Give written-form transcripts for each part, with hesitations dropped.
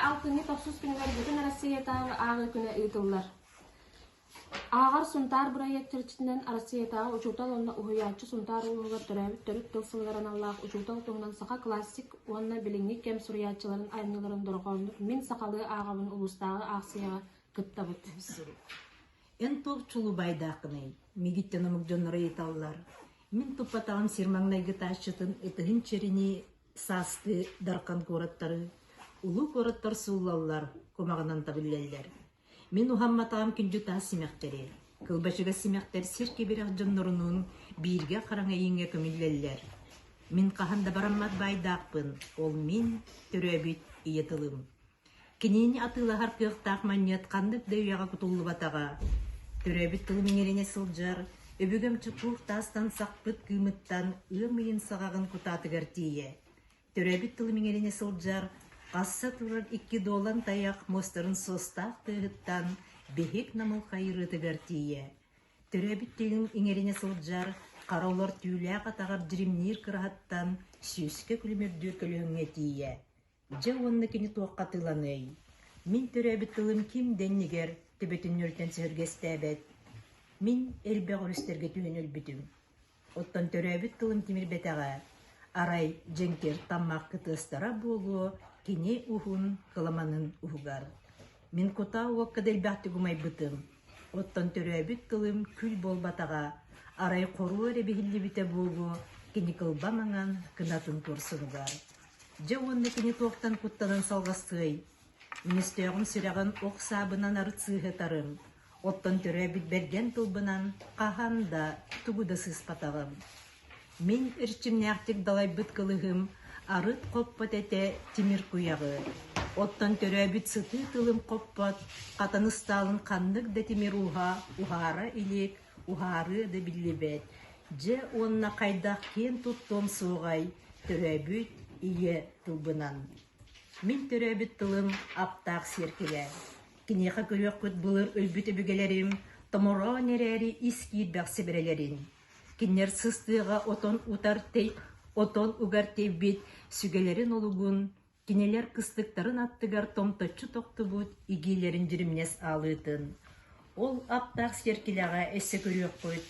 altını 90 günler bütün Rossiyada ağı güne ıdıllar. Ağar suntar buraya çirçinden Rossiyada ucutal onda uhuyatçı suntar uğuğur dörüp tılsılgaran Allah ucutal tuğunan sağa klasik onna bilinlik kem suriyatçıların aynıların durğandır. Min sakalı ağabın ulustağı ağsıyağı gıtta bıt. En top çulu baydaqınay, migittenamık jonlara yetallar. Min tupatağım sirmangnaygı taşçıtın ıtıhın çerini sastı darkan koratları, ulu korattar suğlallar, komağынан tabilleller. Min uhammatağım küncü tağı simekteri. Kılbaşıga simekter sirke birak jonlarının birge karangayınga kömilleller. Min kahanda barammat baydaqpın, ol min töröbüt iyetılım. Kinini atıla harkıqtaq taqmanyat kandık dövyağa kutullu batağa. Töröbüt tılmingерine sıljar, öbügem çıpух тастан сақпыт кымыттан ымыйын сағағын кутатыгар тие. Төрөбүт тылмingерine сылжар, қасса турар $2 таяқ мостарын состақ тыгыттан бехек намыл қайырытыгар тие. Төрөбүт тылым иңерine сылжар, қараулар түйлә қатағар жиримнир кырахаттан сүйіске күлмердүр көлөңе тие. Жа онны кені тоққатыланый. Мин төрөбүт тылым ким деннигер төбөтүн өртен сөргестәбет. Min elbä orüsterge tüönül bütüm. Ottan töröbüt tılım timir betağa. Aray jenker tammak kıtыстара bolu kine uhun kılamanın uhugar. Min kota uakka delbähti gumay bıtım. Ottan töröbüt tılım kül bol batağa. Aray koru erebihilli bite bolu kine kılbamaŋan kınatın kursunugar. Ja onni kine toqtan kuttanan salgastığay. Ministöğüm sürağın ok sabınan arı tsıhıtarım. Оттон төрөбүт берген тылбынан каханда тугуда сыспатагым. Мен ирчимнäктик далайбыт кылыгым арыт коппот эте тимир куягы. Оттон төрөбүт сыты тылым коппот катанысталын кандык да тимир ухара илик ухары да биллибет. Же онна кайдак кен туттом сугай төрөбүт ие тылбынан. Мен төрөбүт тылым аптак серкиле. Кинеха көрөк көт булыр өлбүтө бүгелерим, томоро нерери искиит бәксеберелерин. Киннер сыстыга отон утар тей, отон угар тейбит, сүгелерин олугун, кинелер кыстыктарын аттыгар томточу токтубут, игилерин жиримнес алытын. Ол аптак серкилага эсе көрөк көт.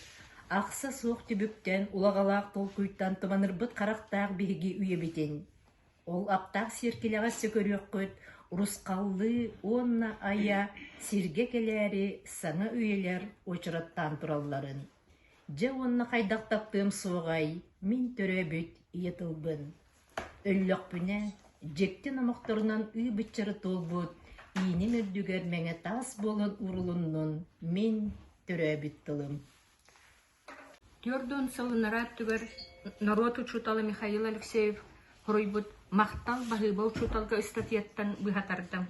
Акса суок түбүктен, улагалаак толкуйттан туманырбыт карактаак биги үйебитин. Ол аптак серкилага эсе көрөк көт. Урускаллы онна ая сирге келери саңа үйелер очыраттан туралларын. Же онна кайдактаптым соғай, мин төрөбүт иетылбын. Өллөкпүнө жектен амактарынан үй бычары толбут, ийни мөрдүгер меңе тас болон урулуннун мин төрөбүт тылым. Тёрдон сылынара түгер народ учуталы Михаил Алексеев Хоройбут мақтал бағыба учуталга статьяттан бұхатардым.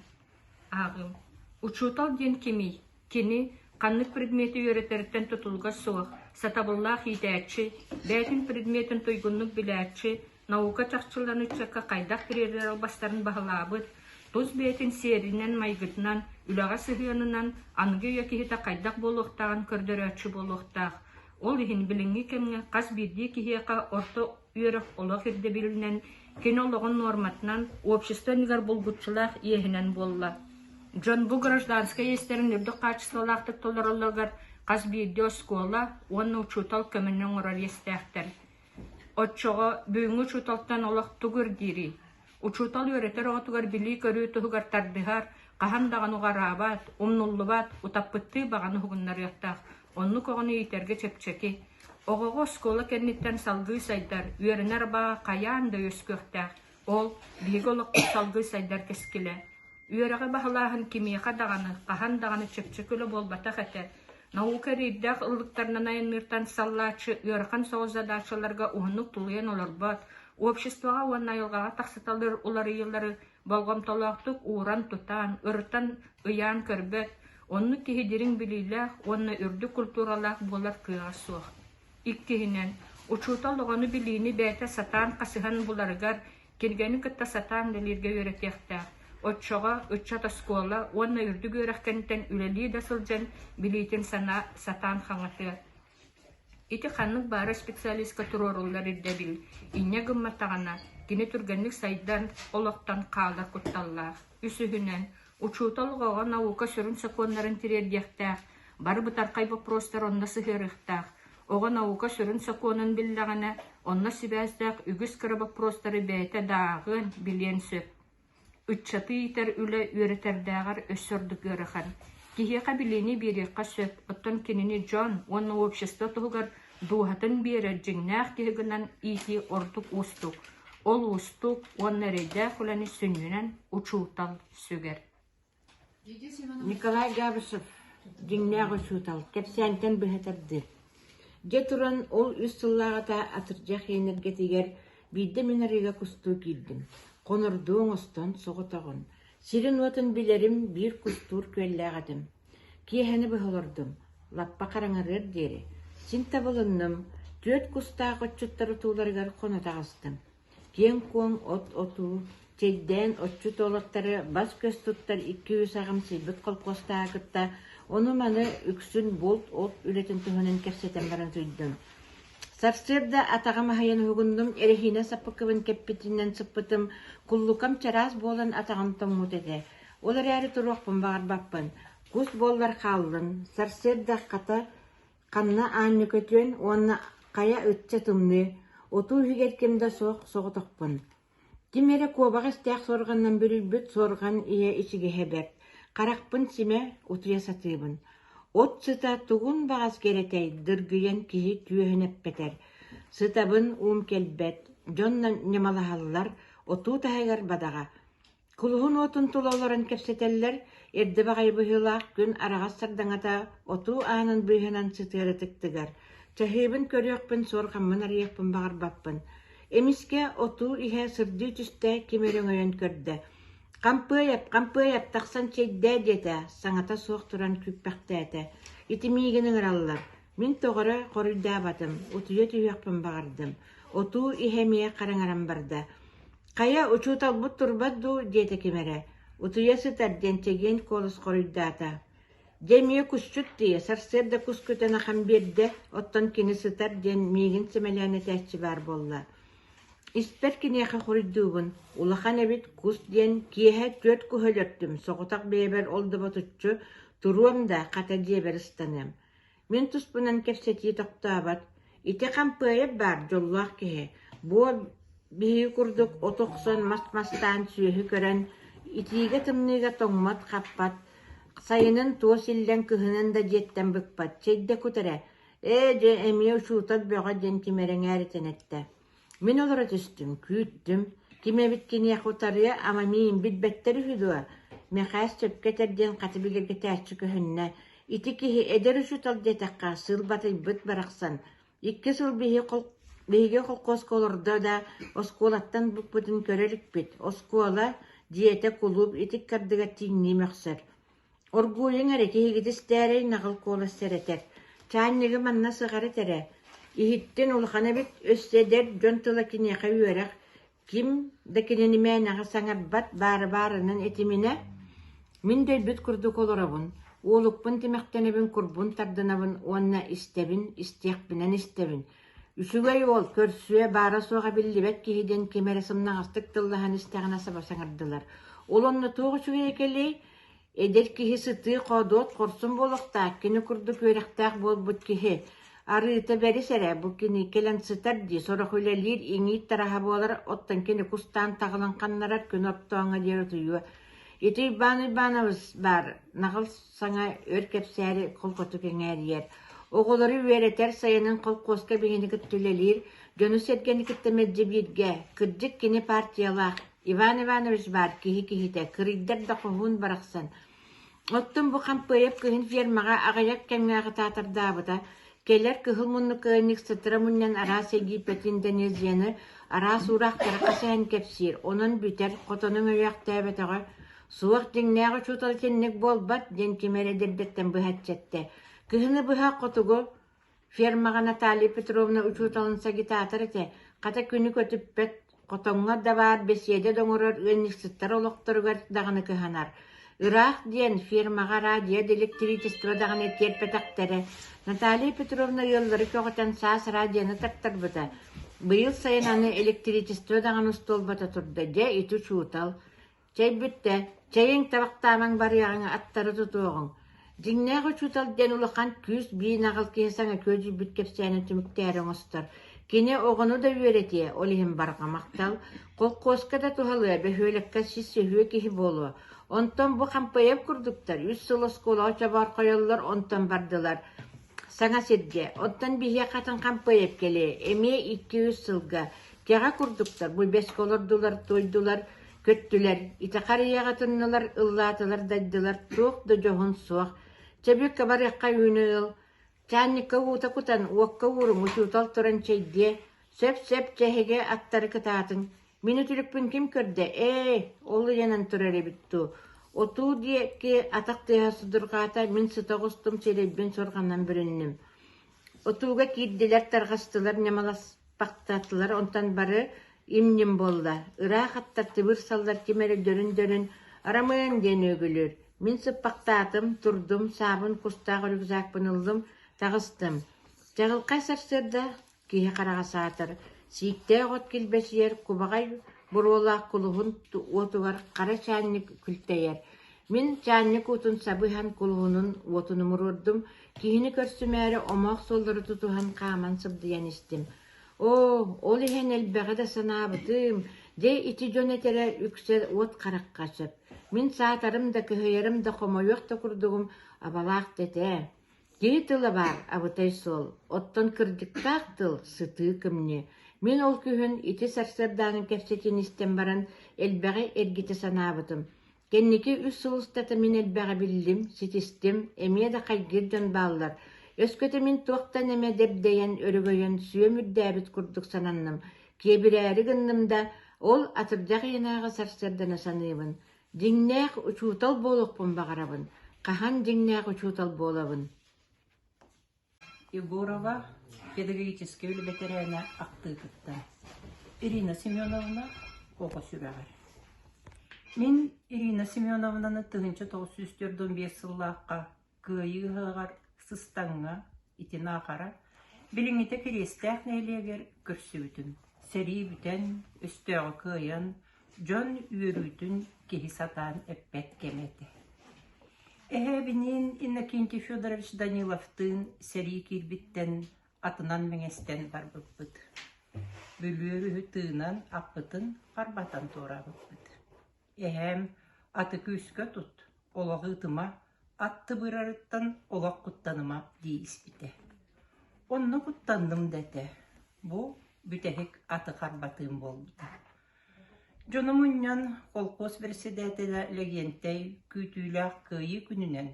Ағым. Учутал ден кеми, кені қаннық предметі өретерттен тұтылға соқ, сатабыллақ етәтші, бәтін предметін тойгунлық біләтші, наука чақчыланы чаққа қайдақ бірерлер албастарын бағылабыд, тоз бәтін серінен майгытынан, үлаға сығыянынан, анғы өкігіті қайдақ болуқтағын көрдірәтші болуқтақ. Ол ехін біліңгі кемге қаз бірде кехеқа орта үйеріқ олық ерде білінен, кинологын норматынан общество нигар болгутчылах ехинен болла. Джон бу гражданская естерин үрдік качестволақтық толырылығыр қаз бірде школа, оны учутал көмінен орар естәқтір. Отчоға бүйінгі учуталтан олақ түгір дейри. Учутал өретер оғытығар білі көрі тұғығар тардығар, қахандаған ұғар абат, умнуллыбат, утаппытты бағаны ғығынлар яқтақ. Онны коғыны етерге чепчеки. Оғығы скола кәннеттен салғы сайдар, үйерінер баға қаян да өскөқтәқ. Ол, бигі олық салғы сайдар кескілі. Үйеріғі бағылағын кемеға дағаны, қахан дағаны чепчекілі болбатақ әті. Наука рейдақ ұлықтарынан айынмыртан саллачы, үйеріқан соғызадачыларға ұғынық тұлыен олар бат. Обществоға уан айылғаға тақсыталыр олар үйелері балғамталақтық уыран тұтан, ұрытан ұян көрбет. Онны кехедерін білейләқ, онны үрді культуралақ болар кыға соқ. Иккехінен, учутал оғаны білейіні бәті сатан қасыған бұларғар, келгені күтті сатан дәлерге өретекті. Отчоға, үтчата скола, онны үрді көріқкенттен үлелі дәсілжен білейтін сатан қаңаты. Ити қанның бары специалистка тұрорулар үрді біл. Ине гымматтағана, кені түргенлік сайдан олықтан қалар күтталлақ. үсүһүнэн учуутал гоҕа наука сөрүн сакуоннарын тириэрдиэхтээх бары бытаркай вопростар онна сыһырыхтаах оҕо наука сөрүн сакуонун биллэҕинэ онна сибээстээх үгүс кыра вопростары бэйэтэ даагыын билиэн сөп үччаты итер үлэ үөретэрдээҕэр өссөрдүгүөрэхэн киһиэхэ билини бириэххэ сөп оттон кинини Джон уонна общество туһугар дуухатын биэрэ дьиҥнээх киһигинэн ити ордук устук ол устук уонна эрэйдээх үлэни сүннүнэн учуутал сүгэр. Николай Габышев, диннягы шутал, кепсянтен быхатарды. Же туран ол үс сыллағата атыржақ енергетигер бидde минарига кусту килдим. Конордуң остон соғытағын. Сирин отын билерим бир кустур көлләғадым. Киехені быхылырдым. Лаппа қараңарыр дері. Син табылынным. Төт кустаа қотчуттары тууларыгар қонатағыстым. Кен куң оту, чейден отчут олаттары бас көз туттар 200 ағым сейбіт қолқостаа кытта, оны маны үксүн болт от үлетін түхінін кепсетен баран түйдім. Сарсырда атағама хайын хугундум, эрехине саппыкыбын кеппетинен сыппытым, куллукам чарас болан атағам тоңмут ете. Олар әрі тұруақпын бағар баппын. Кус боллар қалдын, сарсырда қата қанна aanны көтүен, онна қая үтче тымны, оту хигеркемді соғытықпын. Тимере куабаға стяқ сорғаннан бүрілбіт сорған ие ичіге хебек. Қарақпын симе утуя сатыбын. От сыта тугун бағас керетей дыргыен кихи түйөһүнеп бетер. Сытабын келбет, жоннан немалахаллар, оту тахайгар бадаға. Кулуһун отун тулолорын кепсетеллер, эрді бағай бұхылақ күн арағас сардаңата оту aanын бұйхынан сытыры тыктыгар. Чахыбын көріөкпін сорғамын арыекпін бағар баппын. Эмиске оту ihe сырды түсте кемерен өйін көрді. Кампыяп, тақсан чейдә деді, саңата соқ туран күппәқті әті. Итімейгінің ұралылар. Мен тоғыры қорыйда батым, отуя түйекпін бағардым. Оту ихемие қараңарам барды. Қая учутал бұт турбадду деді кемере. Отуя сытар дентеген колыс қорыйдата. Демие күшчүт дие, сарсерді күш көтен ақам берді, оттан кені сытар ден мейгін семеләне тәтчі бар болла. Испер кинеха хоридугун, улахан эбит кус ден киеха төт күхөлөттүм, соғытақ бейбер олды батуччу, туруам да қата дебер ыстаным. Мен туспунан кепсети тоқтабат, ите кампыйып бар жоллуақ кеhe. Бу бихи курдук отоқсон мастан сүйөхі көрен, итиге тымныга тоңмат қаппат, сайынын туосиллен күхінен да жеттен бүкпат, чейде күтірі, же эмие шутат бөға ден кимерен әрітенетті. Мен олара түстім, күйттім, кеме біткені яқутарыя, ама мейін бітбеттері хүдуа. Мехас төпкетерден қаты білерге тәтші көхінне. Ити кихи әдер үшітал детаққа сыл батый бұт барақсан. Икке сыл бейге қолқос колорда да осколаттан бұқпытын көрерік бит. Оскола диете кулуб итик кардыға тиңни мәқсір. Оргуйын әрі кихигітіс дәрей нағыл қолы сәретер. Чайнығы манна сығары тәрі. Ихиттен улхана бит өсседер жонтыла кинеха үйерек. Ким да киненіме наға саңарбат бары-барының етіміне. Мен дөй бүт күрді колорабын. Олықпын темектенебін күрбін тардынабын, онна истебін, истеқпінен истебін. Үсігай ол көрсуе бара соға білдібет кейден кемері сымнағастық тыллахан истеғана саба саңардылар. Ол онны тоғы сүге екелей, эдер кихи сыты қодот қорсын болықта, кені күрді көректақ бол бұт кихи. Арыйта бәри сәрі, бұл кені келен сытар ди, сора хүлелер, еңейт тараға болар, оттан кені кустан тағылан қаннарар күн оптуаңа дер отуйуа. Еті баны-банавыз бар, нағыл саңа өркеп сәрі қолқоту кеңер ер. Оғылары өретер сайының қолқосқа бігені күттілелер, жөні сәргені күттімеджі бірге, күрджік кені партиялақ, Иван Иванович бар, кихи-кихите, кірейдер да құғын барақсан. Оттын бұл қампыйып күйін фермаға ағаяк кәмгағы татырдабыда, келер кыһыл мунну кыйник сытыра муннан арас Египетинден езені арас урақтары қасайын кепсир. Онын бүтер қотының өяқтайбетіға суық деңнәғы чутал кеннік болбат ден кемере дердеттен бұхатчетті. Кыһыны бұха қотуғы фермаға Наталья Петровна учуталын сагитатыр ете. Қата күні көтіппет қотыңға да бар беседе доңырыр өйник сыттар олықтырығар дағыны кыханар. Ирах ден фермаға радио электричество дағыны терпетақтары. Наталья Петровна yılları köğüten sas radiyonu taktarbıda. Bu yıl sayın anı elektrичество dağın ustol bata turda. De iti çuğutal. Çaybütte, çayın tabaqtaamang barıyağına attarı tutuğun. Dinnağı çutal den ulakan küs bir nağıl kesana közü bütkepsene tümükterin ostar. Kine oğunu da öğretiye, olihim barqamaktal. Kol koska da tuhalıya be höylekka şisse hüye kihi bolu. Ondan bu kampayıp kurduklar. 100 yıl oskola çabar koyallar, ondan bardılar. Sana sedge, ondan bihiye katın kampayıp gele. Emeye 200 yılga. Kega kurduklar, bu beskolordular, toydular, köttüler. İtakariye katınlılar, ıllatılar, daydılar. Tuğ da johun soğuk. Çabuk kabar yakka yünü. Çannika uta kutan, uakka vurun, uçutal turan çeydiye. Söp çehege attarı kıtatın. Minutülükpün kim körde? Olu yanan turare bittu. Otu diye ki atak dehası durgata min sıta kustum çelebbin sorgandan birinnim. Otuga kiddiler targastılar, nemalas paktattılar, ondan barı imnim bolda. Irak attar tıbır sallar kimere dönün, aramayın deni ögülür. Min sıppaktatım, turdum, sabun kustağı rügzak pınıldım, tağыстım. Çağılkay sarsırda, kihe karağa sağıtır. Sikte ot kilbes yer, kubagay burolak kuluhun otugar kara çannik külteyer. Min çannik otun sabıhan kuluhunun otunu mururdum. Kihini körsümeri omaq solları tutuhan kaman sıbdıyan istim. Ol ihen elbeğe de sanabıdım. De iti joneteler yüksel ot karak kaçıp. Min saatarım da kıhıyarım da komoyuq da kurduğum abalaq dede. Geri tıla var abıtay sol. Ottan kırdıktaq tıl sıtığı kımni. Min ol kühün iti sarsardanın kefsetin istem baran elbeğe ergiti sanabıdım. Kenniki 3 yılıstada min elbeğe bildim, sitistim, emiye de kaygırdan bağlar. Ösköte min tuğtan eme debdeyen, örügöyen, süye müddabit kurduk sanannım. Kebireri gındımda ol atırcaq yenağı sarsardana sanıybın. Dinneğ uçutal bolukpun bağırabın. Kahan dinneğ uçutal bolabın. Егорова, педагогическая ветерана Актыкытта. Ирина Семеновна, Коко Сүрәгәр. Мин Ирина Семеновнаны 1945 сыллаққа кыйыгығар сыстанға итин ақара билиңите керестәк нәйлегер көрсүбүтүн. Сери бүтән, өстөғы кыйын, жон үйөрүтүн кеhi сатан эппет кемети. Бинин Иннокентий Федорович Даниловтын сери кирбиттен атынан меңестен бар бұппыт. Бүлүөрү тыынан аппытын парбатан тура бұппыт. Аты күйске тұт, олағы ұтыма, атты бұрарыттан олақ құттаныма дейіспіте. Онны құттандым дәті, бұл бүтәхік аты қарбатым болбыта. Жонумуннян колхоз председателя легенттей күтүләк кыйы күнүнен,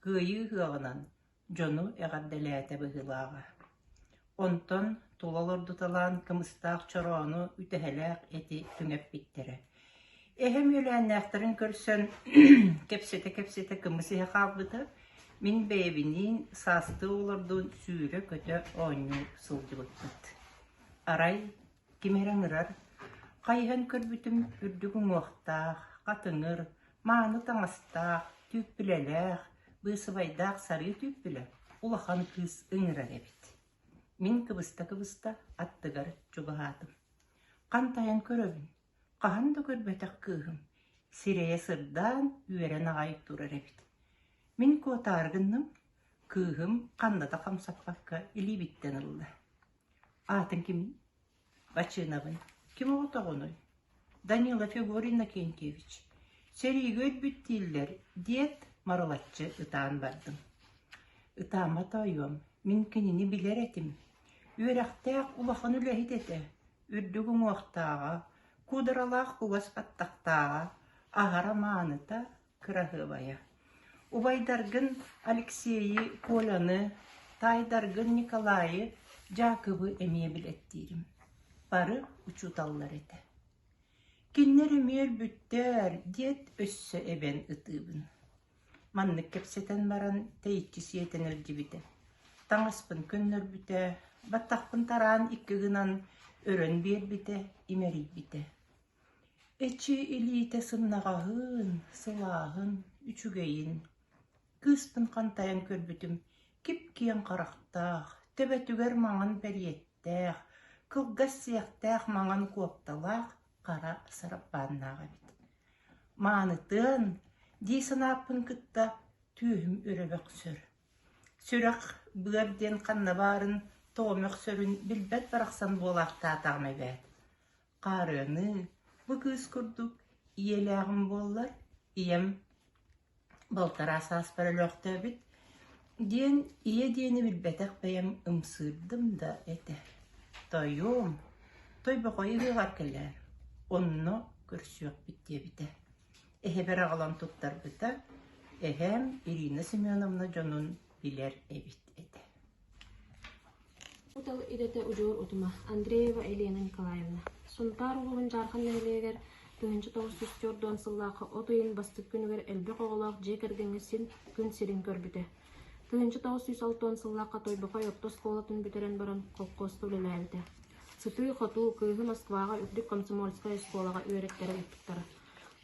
кыйы хыагынан жону эғадделәті бұғылаға. Онтон тулалордуталан кымыстақ чорону үтәхәләк эти түңәп биттері. Өләннәқтарын көрсөн кепсете кымысы қалбыды, min bebinin sastı olurdun sürü kötü onu sıldı bıttı. Aray kimeren ırar, kayhan körbütüm ürdüğün oqtaq, qatınır, mağını tanastaq, tüppülelək, bısıvaydaq sarı tüppüle, ulaqan kız ıngırar ebit. Min kıbısta attıgar çubuğadım. Qantayan köröbün, qahan da körbetaq kığım, sireye sırdan üveren ağayıp durar ebit. Min kotargınım, kığım qandada qamsapqaqqa ili bitten ıldı. Atın kimin? Baçınavın. Kim oğuta qonuy? Danila Fegorina Kentevich. Seri göl büttiller, diyet marolatçı ıtağın vardım. Itağıma tayıyorum, min kinini biler etim. Ürektağ ulaqın ülehit ete, ürdüğün oqtağa, kudralaq kuvas qattaqtağa, ahara mağınıta kırahıvaya. Ubaydargın Alexey'i, Kolan'ı, Taydargın Nikolay'ı, Jakob'u emeye bilettirim. Barı uçutallar ete. Kinler emel bütter, diyet össe eben ıtıbın. Manlık kepseten baran teyitçisi yetenir gibide. Tangaspın könler büte, battaqpın taran ikkigınan örön bir bite, imeri bite. Eçi ilite sımnağahın, sılahın, üçügeyin. Kıspın kantayan körbütüm, kip kiyan qaraqtaq, töbetüger mağın beryettaq, kılgas siyahtaq mağın kuoptalaq, qara sarappannağa bit. Manıtın, di sanapın kıtta tühüm örebek sör. Sörek bığırden kannabarın toğumek sörün bilbet baraksan bolak tatağım evet. Qarını bu kız kurduk, iyelağım bollar, iyem boltar asas paralöktö bit. Diyen iye diyeni bilbetek beyem ımsırdım da ete. Toyum, toy bokoyu hıgar keller. Onno kürsüyok bittiye bite. Ehe bir ağlam tuttar bita. Ehem Irina Semyonovna jonun biler ebit ete. Утал идете ужур утума Андреева Елена Николаевна. Сунтар улугун жархан нелегер 1904 сыллакы отойын бастык күнүгер элбек оголак жекергенге син күн сирин көрбүтө. 1906 сыллакка тойбокой оптос колотун битерен баран колкосту лелебите. Сытый хоту кыйгы Москвага үдүк комсомольская школага үйрөттөрү уттуктары.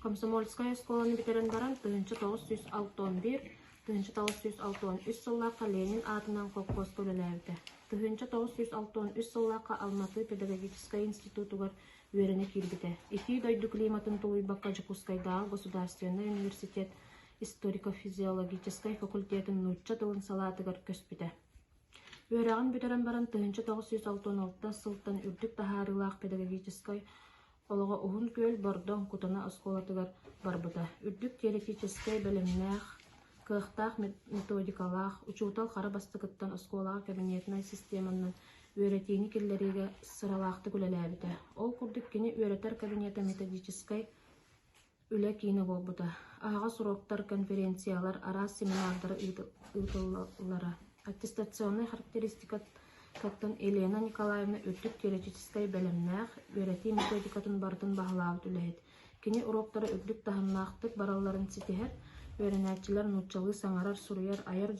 Комсомольская школаны битерен баран 1961 сыллакка Ленин атынан колкосту лелебите. 1963 сыллакка Алматы педагогическая институтугар үйрөнө кирбите. Ити дойду климатын тулуйбакка Жукускайдагы государственный университет историко-физиологической факультетін нучча тылын салатыгар көспүтэ. Үйрагын бүтерен баран 1966 сылтан үрдүк тахарылаах педагогической олого ухун көл бордон кутана осколатыгар барбыта. Үрдүк теоретической белемнээх, кыахтаах методикалаах, учуутал хара бастыкыттан осколага кабинетной системанын үйрөтиини киллериге сыралаахты күлелээбите. Ол курдук кини үйрөтер кабинета методической үле кийини болбута. Ага суроктар, конференциялар, арас семинардары ыйтыллара. Аттестационный характеристика каттан Елена Николаевна үрдүк теоретической белемнээх, үйрөти методикатын бардын баһалаабыт үлэхит. Кини уроктары үрдүк таханнаахтык баралларын ситиһэр, үйрөнээчилер нуччалы саңарар суруяр аяр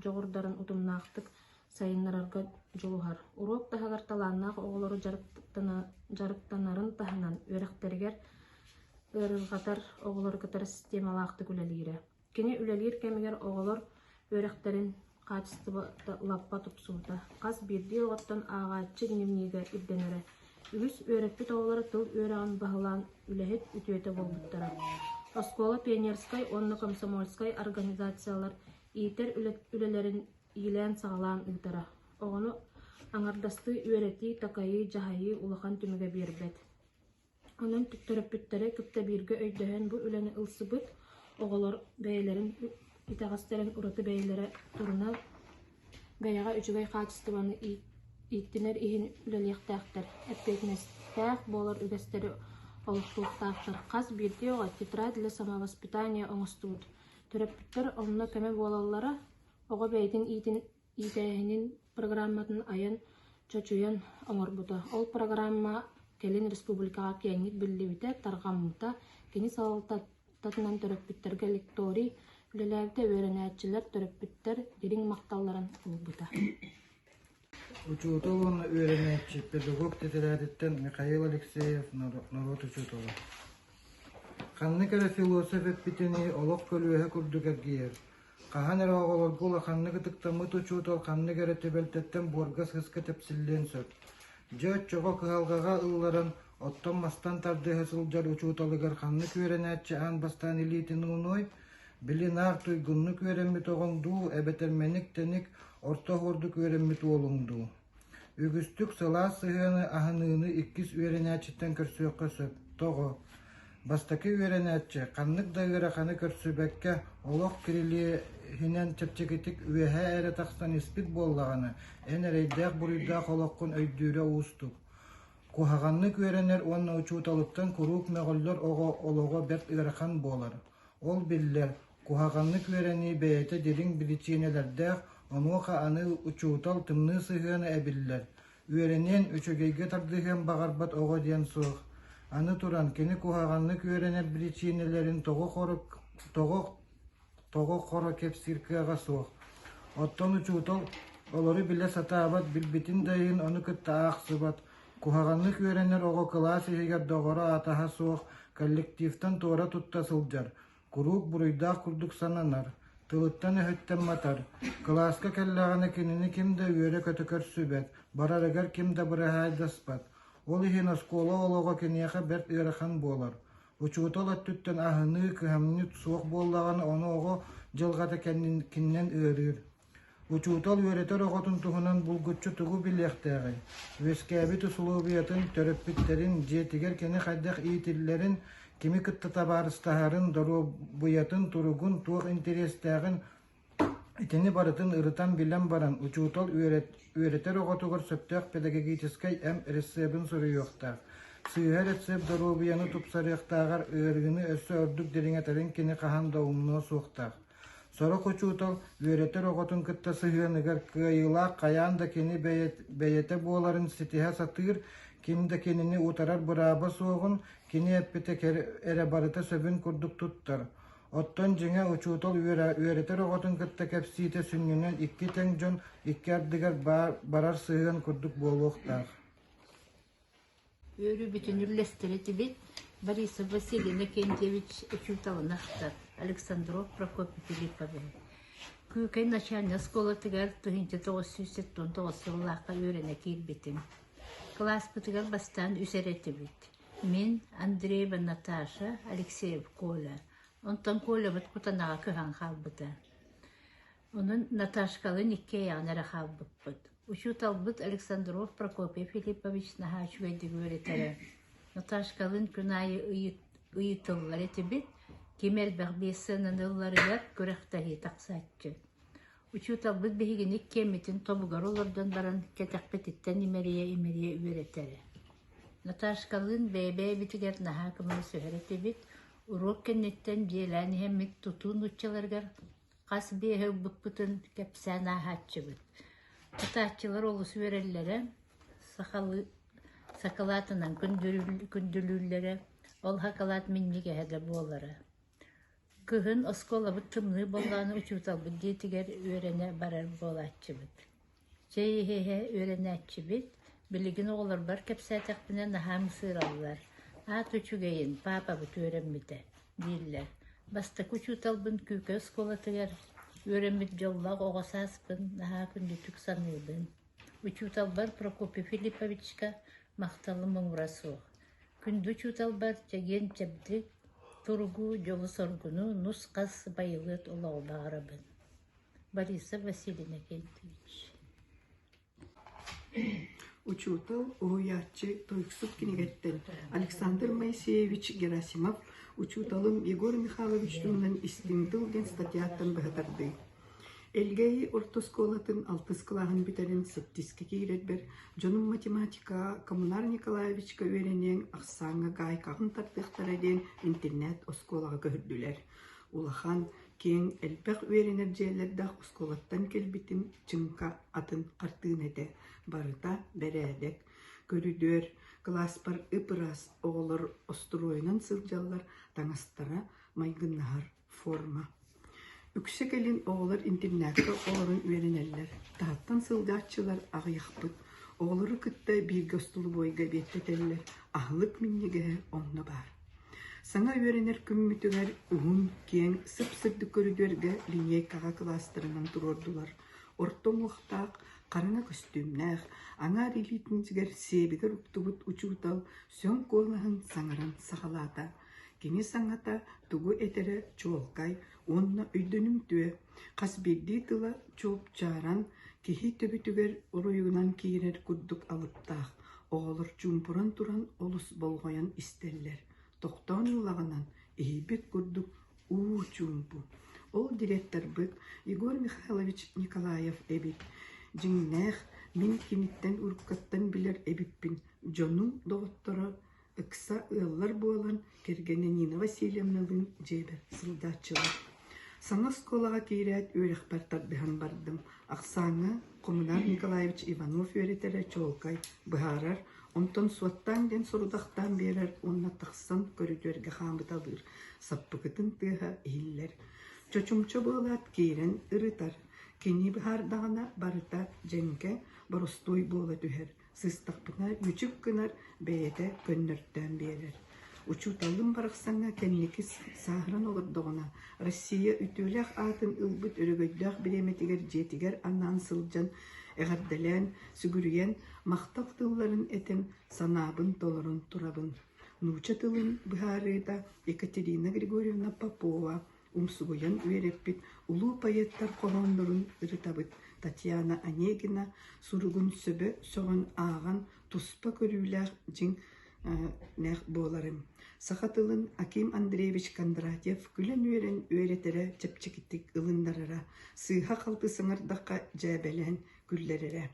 жогордарын утумнаахтык сайыннарарга жолугар. Урок тахагар талааннаах оголору жарыктанарын таханан үйрөктергер ырылгатар оголор кытар системалаахты күлелире. Кини үлелир кемигер оголор үйрөктерин качестволаппа тупсуута. Каз бирди оғоттан аагаатчы динемниге ирденере. Үгүс үйрөкпүт оголору тыл үйраган баһылаан үлэхит үтүөтө болбуттара. Оскола пионерской, онны комсомольской организациялар иитер үлелерин иилээн сагалаан ыытара. Оҕону аңардасты үйрөти, такайы, жаһайы улахан түмүгө биэрбет. Онун төрөппүттери кыпта бирге өйдөһөн бу үлени ылсыбыт оголор бэйэлерин итагастерин ураты бэйэлере туруна бэйэҕэ үчүгэй качествоны ииттинер иһин үлэлиэхтээхтэр. Эппетнестээх болор үгэстери олохтуухтаахтар. Каз бирди оҕо тетрадь для самовоспитания оҥостуут. Төрөппүттер онно көмө буолаллара оҕо бэйитин иитэһинин программатын аян чочуян оҥорбута. Ол программа келин республикага киэҥник биллибите таргаммыта кини салалтатынан төрөппүттерге лекторий үлэлээбите үйрөнээчилер төрөппүттер дириң макталларын ылбыта. Учутолун үйрөнээчи педагог тетрадиттен Михаил Алексеев народ учутолу. Ханны кere философ эппитени олох көлүөһө курдугергиер. Кахан эре оголоргула ханны кытыктамыт учутол ханны кere төбөлтеттен боргас хыска тепсиллен сөп. Жөт чого кыалгага ылларын оттон мастан тардыһы сылдьар учуталыгар ханны күөрэнээччи аан бастаан илиитин уной билинаар туйгунну күөрэммит оҕоҥдуу эбетерменик теник орто хорду күөрэммит уолуҥдуу. Үгүстүк сылаа сыһыаны аһыныыны иккис үөрэнээччиттен көрсүөккө сөп. Тоҕо бастаки үөрэнээччи ханнык дагыра ханы көрсүбэкке олох кирилии хинен чепчекитик үөһэ эре тахсан испит буоллаҕаны эн эрейдээх буруйдаах олоххун өйдүүрэ уустук. Куһаҕанны күөрэнэр уонна учууталыттан куруук мөҕөллөр олого берт ыарахан буолар. Ол биллер куһаҕанны күөрэни бэйэтэ дириң биличиинелердээх онуоха аны учуутал тымныы сыһыаны эбиллер. Үөрэнэн үчөгейге тардыһыан баҕарбат ого диэн суох. Аны туран кини куһаҕанны күөрэнэр биличиинелерин тоҕо хоро кепсиркыаҕа суох. Оттон учуутал олору билэ сатаабат билбитин дайын ону кытта аахсыбат. Куһаҕанны күөрэнэр ого кылаас иһигэр доҕоро атаһа суох коллективтан туора тутта сылдьар. Куруук буруйдаах курдук сананар. Тылыттан өһөттен матар. Кылааска келлэҕаны кинини кимде үөрэ көтөкөрсүбэт. Барарыгар кимде бырыһаайдаспат. Ол иһин оскуола олого киниэхэ берт ыарахан буолар. Учуутал өттүттен аһыны кыһамны суох буоллаган ону ого жылгата киннен ыарыыр. Учуутал үөретер оготун туһунан булгуччу тугу билиэхтээҕи. Үөскээбит усулуубиятын төрөппүттерин дьиэтигэр кини хайдах иитиллэрин кими кыттата баарыстаһарын доруобуятын туругун туох интерестээҕин итини барытын ырытан билэн баран учуутал үөретер оготугар сөптөөх педагогическай эм рецебин суруйуохтаах. Сыыһа рецеп доруобуяны тупсарыахтаагар ыарыгыны өссө ордук дириҥэтерин кини хаһан доумнуо суохтаах. Сорок учуутал үөретер оготун кытта сыһыаныгар кыайылаах каяан да кини бэйэте буоларын ситиһэ сатыыр кини да кинини утарар бырааба суогун кини эппите эре барыта сөбүн курдук туттар. Оттон жиңе учуутал үөретер оготун кытта кэпсиите сүннүнэн икки тең дьон икки ардыгар барар сыыган курдук буолуохтаах. Өрü bütün ürlestiri bit Борисов Василий Накентьевич учуталынахтар Александров Прокопий Филиппович. Күйкай начальная школа тигер 1979 жыллааққа өріне келбетім. Класс бітігер бастан үсереті бит. Мен Андреева Наташа, Алексеев Коля. Онтан Коля бит кутанаға кыған қалбыта. Onun Наташкалын икке яғнары қалбыт бит. Учуталбыт Александров Прокопий Филиппович наха чуэдик өретері. Наташкалын күнайы ыйытыллар етібіт, кемербәқ бесінің ылларыдар көріқтахи тақсатчы. Учуталбыт бігінік кеметін тобугар олардан баран кетақпетіттен имерия өретері. Наташкалын бәйбәй бітігер наха кымын сөйреті бит, урок кеннеттен биеләні хеммет тұтуын ұтчыларғар қас бейхі бұппытын кәпсән ахатчы бит. Атачылар олысы вереллері, сақалатынан күндүлүллері, ол хақалат миннеге әді болары. Кыхын оскола бұт тымны болғаны учутал бұт детігер өрене барар болатчы бит. Жайы өрене бит, білігін оғылар бар кәпсәтәқпінен ахам сыралар. Ат үчүгейін, папа бұт өремміді, дейілер. Бастық учутал бұн күйкі оскола тігер. Öğrenmek yollar oğasaspın, daha kündütük sanıydın. Uçutal bar Prokopy Filipovichka mahtalı mıngurası o. Kündü çutal bar çegen çabdi, turgu yolu sorgunu nuskas bayılıt ola arabın. Борисов Василий Накентьевич. Учутал уячы Тойксуп кинегеттен Александр Моисеевич Герасимов учуталым Егор Михайловичтунан истиңдыл ген статьяттан быһатарды. Элгей ортосколатын 6 клағын битерин септиске кейретбер Жонун математика Коммунар Николаевичка өйренен ақсаңа гайкағын тартықтар еден интернет осколаға көрділер. Улахан кең әлпәқ өйренер жерлердақ осколаттан келбитин чыңка атын қартыын еді. Барыта бәрәдек, көрүдөр, класспар ыпырас оғылыр остроойнан сылжалар таңастара майгыннахар форма. Үксек элин оғылыр интернетті оларын өйренелер. Тағаттан сылдатчылар ағыяқпыт. Оғылыры кытта бирге остулы бойға беттетелер. Ағылық миннеге онны бар. Саңа өйренер күммүтігер ұғын кең сып-сырды көрүдөрге линейкаға класстарынан тұрордулар. Ортон уақтақ Қарына костюмнах, аңар илитінжігер себігер ұқтыбыт учутал, сөн колағын саңыран сағалата. Кені саңата тугу этері чуолкай, онна үйдөнім түе. Қасберді тыла чуоп чаран, кехи төбітігер оройығынан кейрер күрдік алыптақ. Оғылыр чумпуран туран олыс болғаян истерлер. Тоқтан ұлағынан ейбек күрдік уу чумпу. Ол директор бұд Егор Михайлович Николаев эбит. Жиңнәх мен кенеттен үркаттан білер әбіппін. Жонун доғыттары ықса ұялар болан кергені Нина Васильевналың жебір сылдатчылар. Саңа сколаға кейрәт өріқпартар біған бардым. Ақсаңа Коммунар Николаевич Иванов өретері чолкай бұхарар. Онтон суаттан ден сұрудақтан берер, онна тақсан көрідерге қамыталыр. Саппықытын тыға ейлер. Чочумчо болат кейрен ырытар. Кені бігардағына барыта женге боростой бола түхер. Сыстақпына үчік кынар бәйеті көннірттен берер. Учуталым барықсаңа кәннекі сағыран олырдығына. Россия үтіләқ атын ылбыт өрігөйдәқ біреметігер жетігер аннан сылжан әғарділән, сүгірген мақтақ тылларын әтім санабын толырын турабын. Нуча тылын быһаарыыта Екатерина Григорьевна Попова, умсугуян үереппит улуу поэттар короннорун ырытабыт Татьяна Онегина, суругун сөбө соҕон ааган туспа көрүүлээх жиң нэх буоларым. Сахатылын Аким Андреевич Кондратьев күлэн үерен үеретере чепчекиттик ылындарара, сыыха халты сыңардакка жэбелэн күллерере.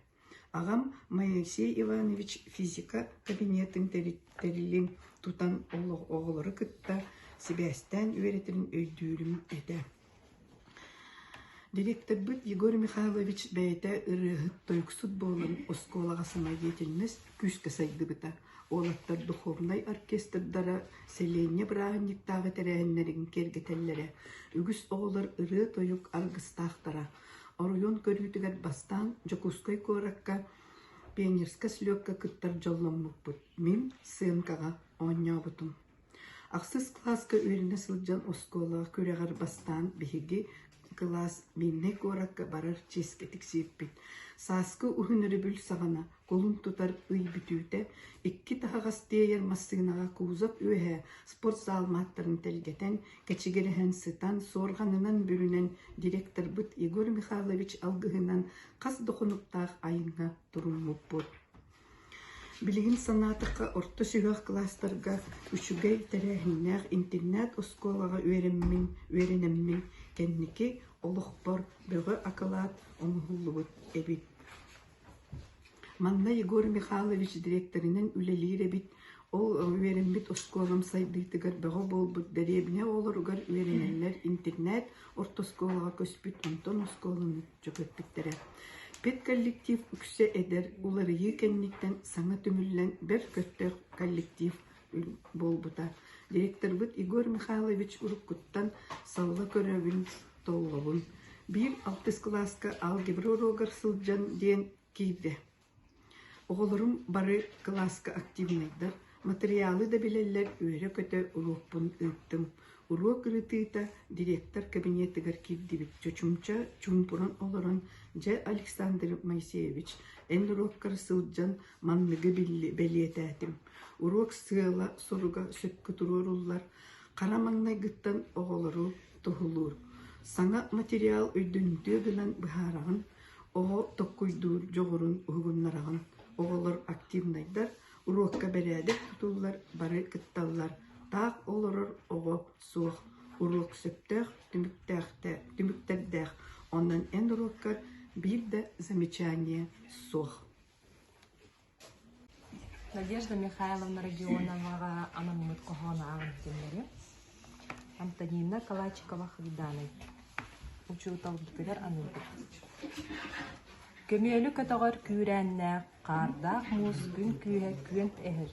Агам Моисей Иванович физика кабинетін терилин тутан оғылыры кытта Себастьян үеретерин өйдүүрүм эте. Директор быт Егор Михайлович бәйті ырыгыт тойксут болын осколаға самодеятельность күскі сайды быта. Олаттар духовный оркестрдара селение брагынниктағы тәрәһіннерін кергетеллері. Үгіс оғылар ыры тойук аргыстақтара. Оруйон көрүтігер бастан жокускай коракка пионерска слёгка кыттар жолломмукпут. Мин сыынкаға оңнябутум. Ақсыз класска үйріне сылджан осколаға көрегар бастан бихиги класс минне коракка барар ческе тиксиппит. Саскы ухыныры бүл сағана колун тутар ый бүтүүте, икки тахагас дейер массыгынаға кузап өйе спорт залматтарын телгетен, кечигеріхен сытан, сорғанынан бүрінен директор быт Егор Михайлович алгыгынан қас дохунуктаах айынға туруммуп бут. Билигин санатыққа орто сүгақ класстарға үчүгей тәрәхіннәғ интернет осколаға үйренеммин кенники олықпор бөгі акылат оңғылуыт эбит. Манна Егор Михайлович директоринен үлелер эбит, ол үйренбит осколам сайдыйтыгар бөгі болбут дәребіне оларугар үйренелер интернет орто осколаға көспүт онтон осколаны жөкөттіктері. Пет коллектив үксе эдер уларыйы кенниктен саңа түмүллен бер көттөк коллектив болбута. Директор быт Егор Михайлович уруккуттан салла көрөбүн толлобун. Бир 6 класска алгебра урогар сылджан ден кийде. Оголорум бары класска активныйдар. Материалы да билеллер өйрө көтө урукпун ыттым. Урок ырытыыта директор кабинетыгар кирдибит чочумча чумпуран олорон Же Александр Моисеевич эн уроккар сылджан манныгы белиетәтим. Урок сыала соруга сөпкө туруруллар, карамаңнай гыттан оголору тухулур. Саңа материал өйдүнтүө гынан быхарагын, ого токкуйдуур жогорун угуннарагын. Оголор активнайдар, урокка берәдек тутуллар бары кытталлар. Так олорор ого суох. Урок сөптәх, түмүктердәх. Ондан эн уроккар bir de замечание суох. Надежда Михайловна Родионова анаммыт кохона ағын Антонина Калачикова Хвиданой. Учутал бітігер анылды. Көмелі көтіғыр күйрәннәк, қардақ мұз күн күйе күйент әхір.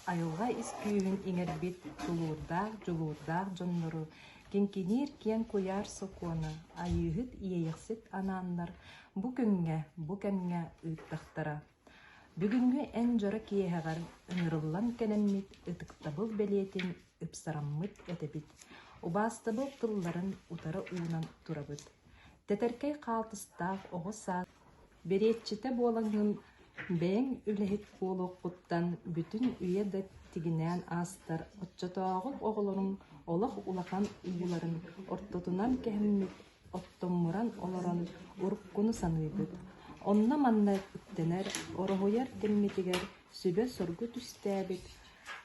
Айылға ис күйін еңер бит жұлурдақ жонныру. Кенкенер кен кояр сокона, айыгыт иейексит анандар бүгүнгө ыттактара. Бүгүнгө эн жора киехагар ыңырыллан кенеммит ытыктабыл белетин ыпсараммыт этебит. Убастабыл тылларын утары уунан турабыт. Тетеркей калтыстаах оғыса беретчите болаңын бэң үлэхит болуқуттан бүтүн үйе да тигинен астар отчотоогул оголорун олох улахан уйуларын ортотунан кехиммит оттоммуран олорон уруккуну саныйбыт. Онна манна үттенер, орохуяр кеммитигер сүбе соргу түстәбит,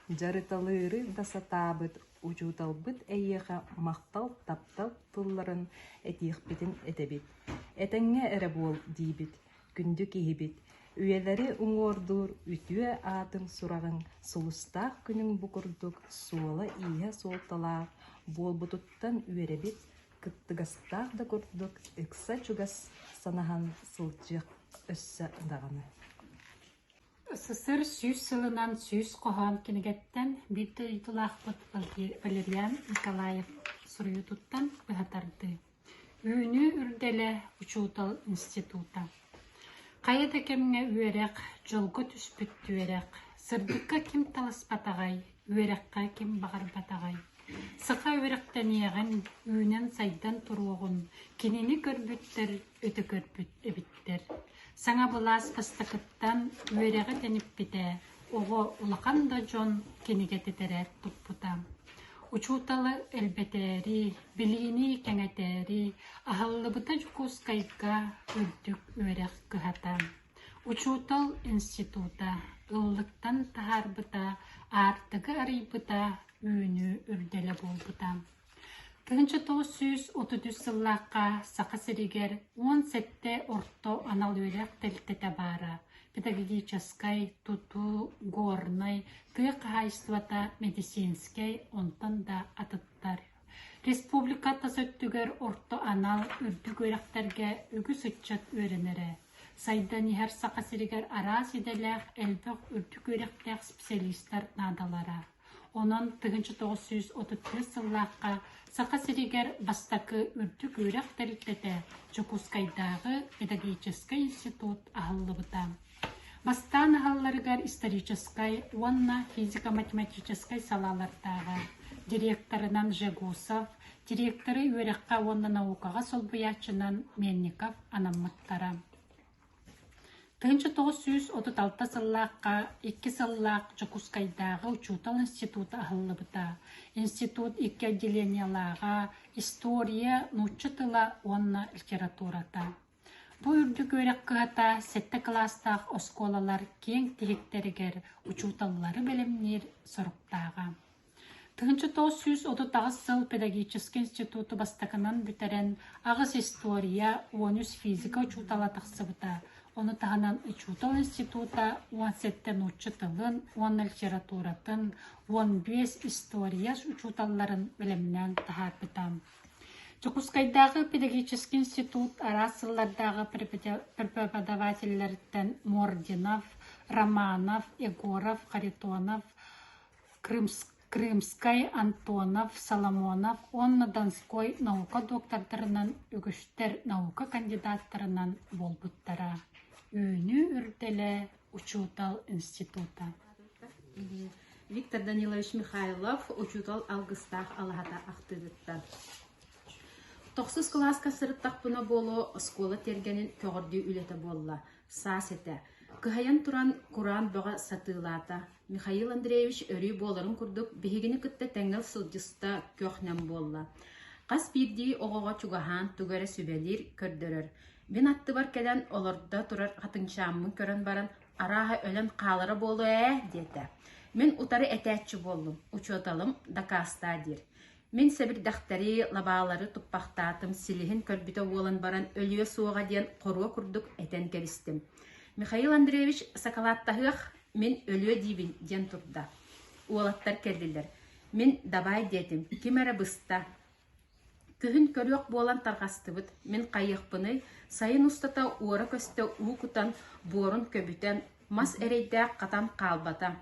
жарыталыры да сатабыт, учуталбыт әйеға мақтал таптал тылларын этиихпитин этебит. Этеңе эре бол дейбит, күндү кихибит. Үйелері уңордур, үтүе атын сурағын, солустақ күнің бұқырдық, суала ие солталақ, болбутуттан үйеребит, кыттыгастақ да көрдік, ықса чугас санахан сылжық өссі дағаны. СССР сүйіс сылынан сүйіс қоған кенегеттен бейті итылақ Валерьян Николаев сұруютуттан бұғатарды. Үйіні үрделі учутал института. Қайыда кемге үйерек, жолғы түспіт үйерек, сырдыққа кем талас батағай, үйерекқа кем бағар батағай. Сықа үйеректен еғін, үйінен сайдан тұруғын, кенені көрбіттер, өті көрбіт өбіттер. Саңа бұлас пастақыттан үйерегі теніп біте, ого улахан да жон кинигететерер туппутам. Учуталы элбетери, билини кеңетери, ахаллыбыта жукускайга үрдүк өрек кыхатам. Учутал института, ыллыктан тахарбыта, артыгы арыйбыта, үүнү үрделе болбутам. 1930 сыллаққа сақа сиригер 17 орто анал өрек телтете бара. Педагогической, туту, горной, тык хайствата медицинской, онтан да атыттар. Республиката сөттүгер орто анал үрдүк өректерге үгүс үтчат өренере. Сайдан ихер сақа сиригер ара сиделек элбек үрдүк өректек специалисттар надалара. Онан 1933 сыллаққа сақа сиригер бастакы үрдүк өрек телтете Чукускайдағы педагогический институт ахыллыбыта. Бастан ахалларыгар исторической, онна физико-математической салалардағы директорынан Жегусов, директоры өрекқа онна наукаға солбуячынан Менников анаммыттара. 1936 сыллаққа 2 сыллақ Чукускайдағы учутал институты ахыллыбыта. Институт 2 отделениялаға история, нуччытыла, онна литературата. Бу үрдүк өрек кыата 7 класстақ осколалар кең тиректерігер учуталлары білімнер сұрыптаға. 1930 сыл педагогический институты бастакынан бүтерен ағыз история, 13 физика учутала тақсыбыта. Оны тағанан учутал института 17 нуччытылын, 10 литературатын, 15 история учуталларын білімнен тахарбытам. Чукускайдағы педагогический институт арасылардағы преподавательлерден Мординов, Романов, Егоров, Харитонов, Крымскай, Антонов, Соломонов, Онна Донской наука докторларынан үгіштер наука кандидаттарынан болбуттара. Үүнү үрделе учутал института. Виктор Данилович Михайлов учутал алгыстақ алағата ақтыдытта. 9 класска сырыттақ бұна болу оскола тергенін көгірді үлеті болла. Сас еті. Кыхаян туран Куран бұға сатылата. Михаил Андреевич өрі боларын күрдік бігігіні күтті тәңгіл сылдыста көхнен болла. Қас бірдей оғыға чугахан түгәрі сүбелер көрдірір. Мен атты бар кәден оларда тұрар қатыншамын көрін баран араға өлен қалары болу деді. Мен утары әтәтші болдым. Учоталым дакаста дер. Мен сәбір дақтары, лабалары тұппақтатым, силихін көрбіті олан баран өліе суыға ден қоруа күрдік әтен кәбістім. Михаил Андреевич сақалаттағық мен өліе дейбін ден тұрда. Уолаттар кәділдер. Мен дабай дедім, кем әрі бұста. Күхін көріоқ болан тарғастыбыт, мен қайықпыны, сайын ұстата уары көсті уықытан, борын көбітен, мас әрейдәк қатам қалбата.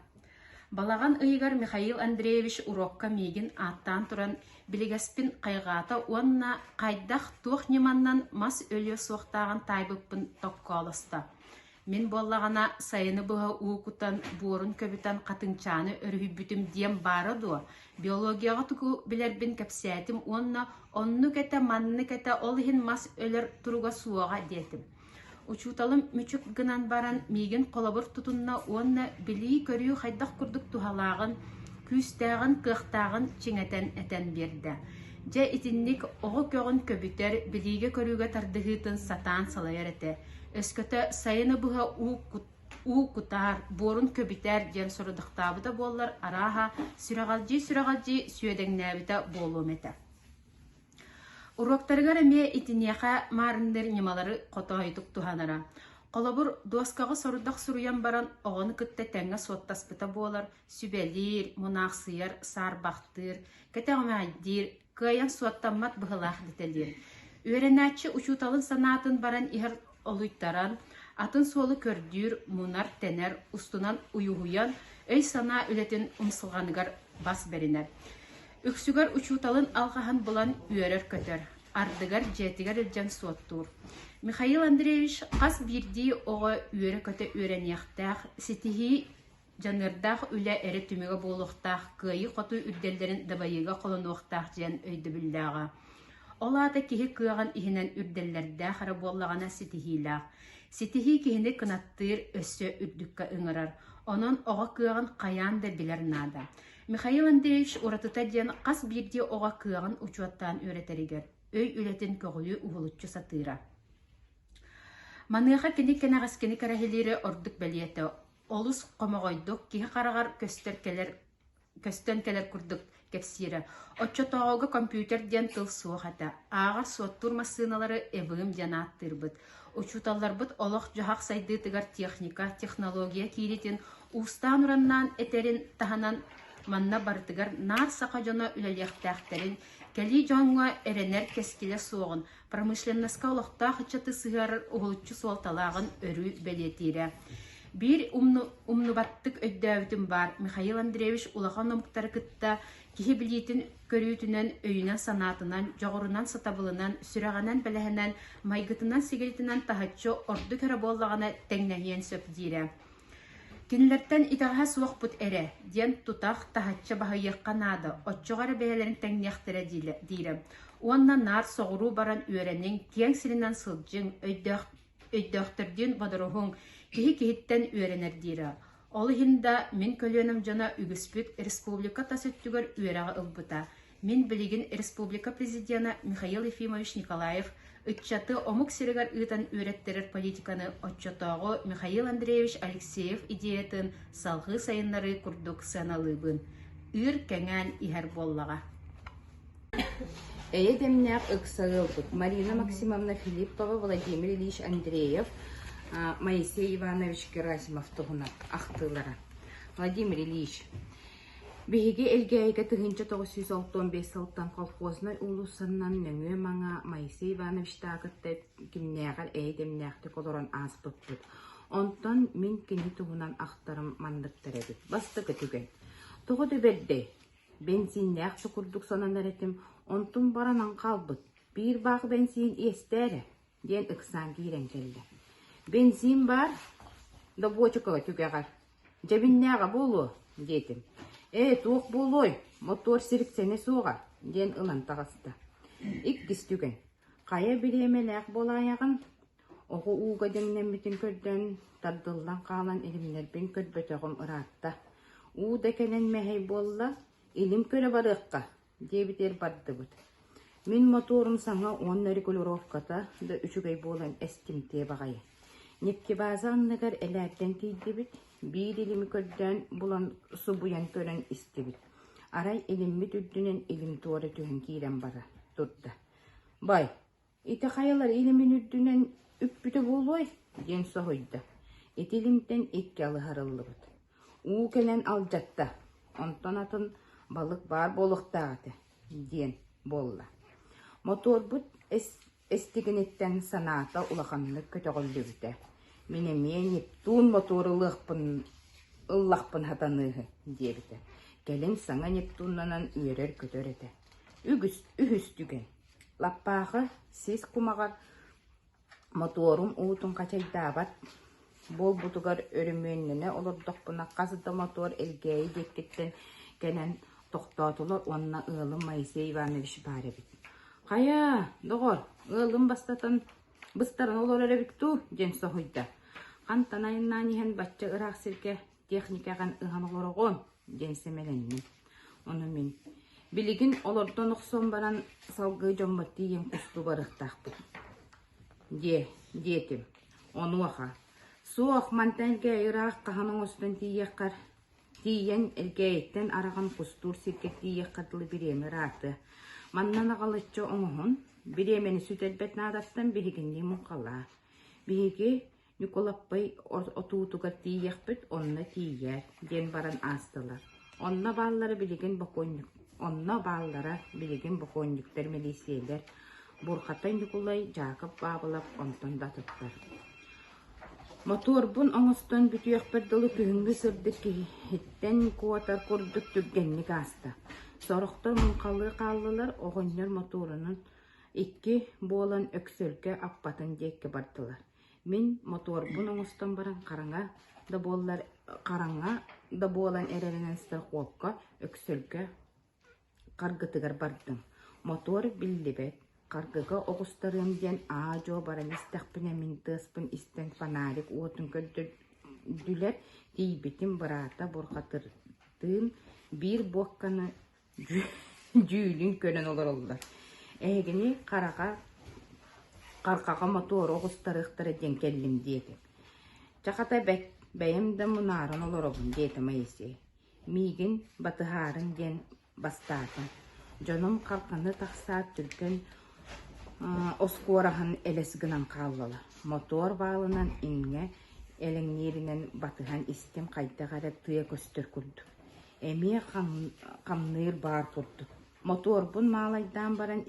Балаған ыйгар Михаил Андреевич урокка мигин аттан туран билигеспин қайғата онна қайдақ туық неманнан мас өлі соқтаған тайбыппын тоққалыста. Мен боллағана сайыны бұға уықытан, борын көбітен қатынчаны өрхүббітім дем бары дуа. Биологияға тұқу білербін кәпсәтім онна онны кәті, манны кәті олығын мас өлір тұруға суаға детім. Учуталым мүчік гынан баран миген қолабыр тұтынна онна білі көріу қайдақ күрдік тухалағын, күстәғын, қықтағын чеңетен әтен берді. Жа итіннік оғы көғін көбітер біліге көріуге тардығытын сатан салайыр әті. Өскөті сайыны бұға у кутар, борын көбітер ден сұрыдықтабыда болар араға сүрағалжи сүйедеңнәбіда болуым әті. Уроктарыгар әме итинеха марындыр немалары қотағайтық туханара. Қолабыр доскаға сұрудақ сұруян баран оғаны күтті тәңі соттаспыта болар, сүбелер, мұнақсыйыр, сарбақтыр, кәтәғымәддер, каян суаттамат бұғылақ детелер. Өренәтші учуталын санатын баран ихар олуйттаран, атын солы көрдүр, мұнар тәнер, устунан уюғуян, өй сана үлетін ұмсылғаныгар бас берінер. Үксүгар учуталын алғахан бұлан үйерер көтер, ардыгар жетігар үлжен суаттур. Михаил Андреевич қас бірдей оға үйері көте үйренияқтақ, сетихи жанырдақ үлі әрі түмеге болуқтақ, күйі қоту үрделдерін дабайыға қолын оқтақ жен өйді білдіға. Олата киһи кыаган иһинен үрдэллэрдээ хара буоллагана ситиһиилээх. Ситиһии киһини кынаттыыр өссө үрдүккэ ыҥырар. Онон оҕо кыаган хайаан да билэр наада. Михаил Андреевич уратыта диэн хас биирдии оҕо кыаган учуаттаан үөретэригэр. Өй үлэтин көҕүлүү уһулуччу сатыыра. Маныаха кини кенағаскини кәрәһилире ордук бәлиәтә. Олус қомоғойдук киһи қарағар көстөн келер курдук кепсире. Отчотоога компьютер диэн тыл суохата. Ағар суоттур массыналары эбыым дианааттырбыт. Учуталларбыт олох жоһах сайдыытыгар техника, технология кииритин устаан ураннаан этерин таһанан манна бартыгар нар сақа жона үлэлиэхтээхтерин кәли жоңға эренер кескиле суоғын промышленностка олохтаах ычаты сыгар уһулуччу суолталаагын өрүү белиэтире. Бир умнубаттык өйдөөбүтүн бар Михаил Андреевич улахан омуктары кытта киһи билиитин көрүүтүнөн өйүнен санаатынан, жоғорунан сатабылынан, сүрэҕэнэн бэлэһэнэн, майгытынан сигаритинан таһаччы орду көрө буоллагана теңнэһиэн сөп диире. Кинилерден итаға суохпут эре, диэн тутах таһачча баһайыахха наада, отчоғары бэһэлэрин теңнэхтэрэ диире. Уонна нар соҕуруу баран үөрэнин, киэң сиринэн сылдьыҥ, өйдөөхтөрдүн бодоруһуҥ, киһи-киһиттэн үөрэнэр диире. Ол иһинда мин көлүөнөм дьона үгүспүт республика тасыттүгөр үөрэҕэ ылбыта. Мин билигин республика президиана Михаил Ефимович Николаев ытчаты омук сиригар ыытан үөреттерер политиканы отчотоого Михаил Андреевич Алексеев идеятын салгы сайыннары курдук саналыбын. Ыр кэҥээн иһэр буоллаҕа. Эйдемнээх ыксагылбыт Марина Максимовна Филиппова, Владимир Ильич Андреев, Моисей Иванович Герасимов туһуна ахтылара. Владимир Ильич биһиги элгэйгэ тыһынча 965 сылтан колхозной улусаннан нөҥүө маҥа Моисей Иванович таакытта кимнээҕэр эйдемнээхти колорон ааспыппыт. Онтон мин кини туһунан ахтарым мандыктарабыт. Бастыгы түгэн. Тугу дүбэрдэй. Бензиннээх сукурдук сонанар этим онтун баранан қалбыт. Бир баах бензин иэстээре диэн ыксаан киирэн келле. Бензин бар, да бочокага түгэгар. Жабиннээга болу, диэтим. Туох болой, мотор сириксене суога, диэн ылан тағаста. Иккис түген. Кая биремелээх болаяғын, оғы уға деңнеммитин көрдөн, тардылдан каалан илимнербин көрбөтөгüm ыраатта. Ууда келен мэхей болла, илим көрө барыакка, диэбитер бардыбыт. Мин моторум саңа 10 регулировката да үчүгэй болан эстимтээ багайы. Нефтебазанныгар элääттен тийдибит, бир илими көрдөн булан субуян көрөн истибит. Арай илимми түддүнен илим туора түһэн киирен бара турда. Бай, ите хаялар илимин үддүнен үппүтө болой, диэн сохойда. Итилимтен икки алыхарыллыбыт. Уу келен алжатта, онтон атын балык бар болуктааты, диэн болла. Моторбут эстигинеттен санаата улаханны көтөгөллүбүтэ. Минемие Нептун моторы ыллахпын хатаныгы, диэбите. Келин саңа Нептуннанан үерер көтөрете. Үгүс түген. Лаппағы сис кумагар моторум уутун качайдаабат. Бол бутугар өрүмөннене олордокпуна казыда мотор элгейи деккеттен кенен токтотулар онна ылым Моисей Иванович баребит. Кая, догор, ылым бастатын быстарын олор эребикту, ден сохойда. Кантанайыннан иһэн бачча ыраах сирке техникаган ыһан олорогон, ден семеленни. Ону мен билигин олордон оксон баран салгы жомбатти ен кусту барыктаакпыт. Диетим, ону аха. Суох мантанге ыраах каханын остон тиеккар. Тиен элгейттен араган кустур сирке тиеккатылы биреме рааты. Маннана галыччо оңоһун, биремени сүтелбет наадаттан биригинни муккала. Бириги Николаппай отуутугар тиекпит, онна тиер, ден баран астылар. Онна баллары билигин боконник. Онна баллара билигин боконниктер мелисиелер. Бурхатай Николай Жаков бабылап онтон датыптар. Моторбун оңостон бүтүекпер дылы күнгү сырдык хиттен куатар курдук түггенник аста. Сорохтор мункалы каллылар огоннор моторунун икки болан өксөлгө аппатын декке бардылар. Мин моторбун оңостон баран караңа да болан эреренен страховка өксөлгө каргытыгар бардым. Мотор биллибет, Kargıga oğustarım diyen ağaco baran istekpine mintığıspın isten fanarik uotun kördüler tiybitin bırata burkatırdığım bir bokkanı cüylün könen olurlar. Egini karkaga motor oğustarıqtırı den kellim diyeti. Çakata beyim de munaran olurubun diyeti mayısı. Migin batıharın den bastatın. Canım kalkanı taksaat türken oskuarahan elesgınan kallalı. Motor bağlanan inge elenlerinen batıhan istem kayda gara tıya köstür kurdu. Emiye kamnır bar kurdu. Motor bun malaydan baran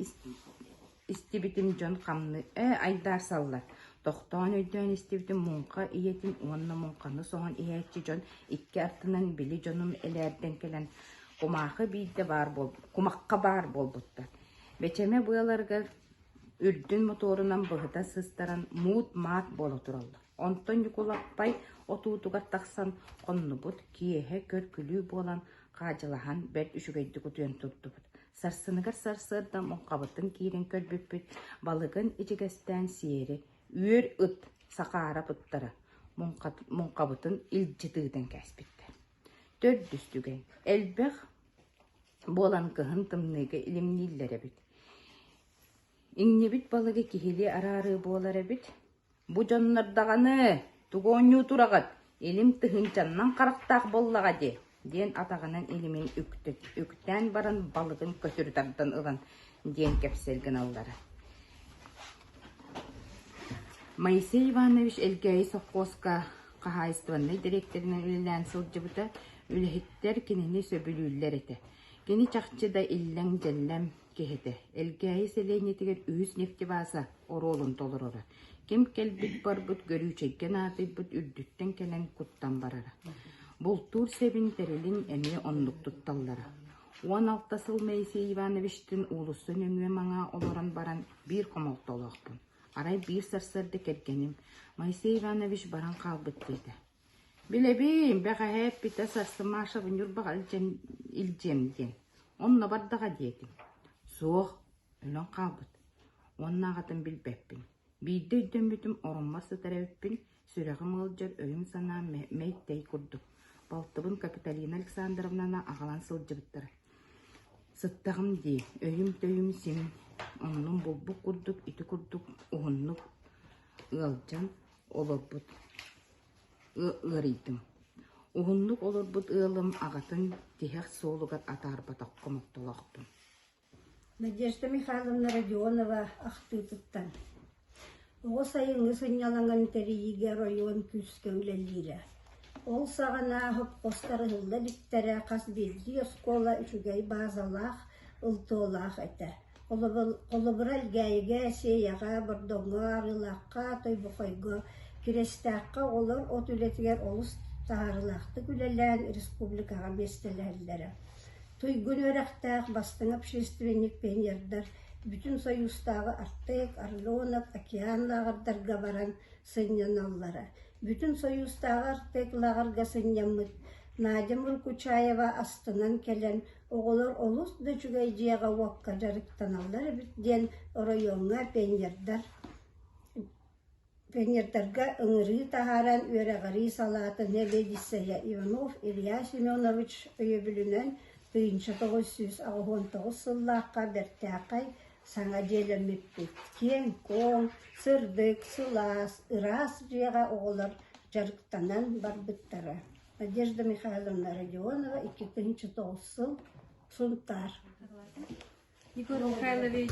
istibitim can kamnı aydar sallar. Doktan öydön istibitim munka iyetim onna munkanı soğan iyetçi can iki artından bili canım elerden gelen kumakı biyde bar bol, kumakka bar bol buttar. Beçeme buyalarga ürdün motorundan bıhıda sıstaran muut maat bol oturaldı. Ondan yukulakpay otuğutugat taksan konnu but, kiyehe körkülü bolan kacılahan bert üşügeydi kutuyan tuttu but. Sarsınıgar sarsırdan monkabıtın kiren kölbüpüt, balıgın içigesten siyeri, üür ıt sakara pıttara, monkabıtın ilcıdığdan kəsbitti. Dört düstügen, elbek bolan kıhın tımnıge ilimnillere bit. İnnebit balıgı kihili ararı bolara bit. Bu canlardağını tuğonyu turagat, ilim tıhıncandan karaktaq bollaga de. Diyen atağının ilimin üktən baran balığın kötürdardan ılan diyen kepselgin alları. Moisey Ivanoviç Elgey Sokoska kahayistvanlı direktorinin ülelen sılcıbıda ülehitler kinini söbülüller eti. Geni çakçı da illen cellem kehete. Elgey seleynetiger ühüs nefti basa orolun dolur ora. Kim kelbit barbut görü çekken atıybut ürdütten kelen kuttan barara. Bultur sebin terilin emi onluk tuttallara. 16 sıl Moisey Ivanoviç'tin ulusun ömüye mağa oloran baran bir komalt olakpun. Aray bir sarsardı kerkenim. Moisey Ivanoviç baran kalbıttıydı. Bilebim, baka hep bita sarsı maşabın yurbağa ilcem diyen. Onunla bardağa diyedim. Soğuk, ölen kalbıt. Onun ağatın bilbeppin. Bir de ödüm bütün orunması tarafıppin. Süreğim ılcar öyüm sana meydey kurduk. Baltıbın Kapitalina Aleksandrovna'na ağalan sılcıbıttırı. Sıttağım diye, öyüm töyüm senin. Onun bulbuk kurduk, iti kurduk, uğunluk, ılcan, olurbut, ığırıydım. Uğunluk olurbut ığılım ağatın dihek soğulugat atar batak komuktolaqpın. Надежда Михайловна Родионова Ахтытыттан. Оғы сайыңы сыняланған тәрейге район күске үлелері. Ол сағана ғып қостары ғылда литтері қас белді оскола үшігей базалақ, ұлтолақ әті. Қолыбыра әлгәйге, сейяға, бірдоңға, арылаққа, тойбұқайға, керестаққа олар от үлетігер олыс тағарылақты күлелән республикаға бестелерлері. Тойгун өрәқтақ бастың общественник пенердар, bütün союзтағы Артек, Орлонов, Океан лағырдарға баран сыньяналлары. Bütün союзтағы Артек лағырға сыньямыд. Надя Муркучаева астынан келен оғылар олус да жүгейдияға уаққа жарықтаналар бітден районға пенердарға ыңыры тағаран өрәғари салаты Неледисея Иванов Илья Семенович өйебілінен 1999 сыллаққа бәртәқай саңа желемеппет. Кен, кон, сырдық, сылас, ырас жеға оғылар жарықтанан бар бұттары. Надежда Михайловна Родионова, 2009 сыл, Сунтар. Егор Михайлович